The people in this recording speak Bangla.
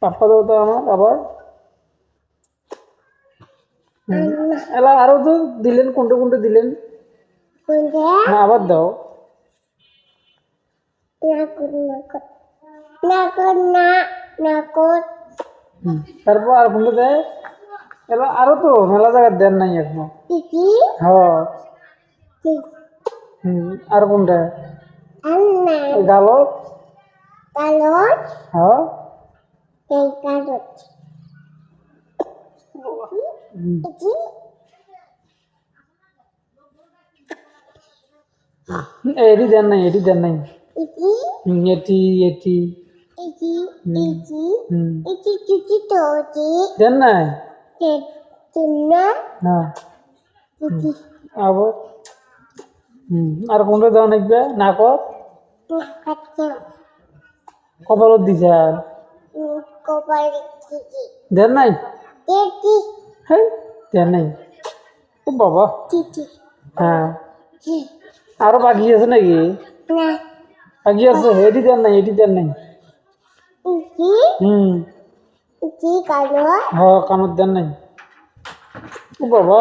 পাপ্পা দাও তো আমার আবার এলা আরো তো দিলেন কোনটা কোনটা দিলেন হ্যাঁ আবার দাও তারপর আর কোনটা দেয় এলা আরো তো মেলা জায়গা দেন নাই এখনো হ্যাঁ আর কোনটা গালত হ্যাঁ এটি দেন নাই এটি দেন নাই এটি এটি দেন নাই না আবার আর কোনটা দেওয়া নাকবে নাকত কপালত দিছার দেন নাই হ্যাঁ দেন নাই ও বাবা হ্যাঁ আরো বাকি আছে নাকি বাকি আছে এটি দেন নাই এটি দেন নাই হ্যাঁ কানত দেন নাই ও বাবা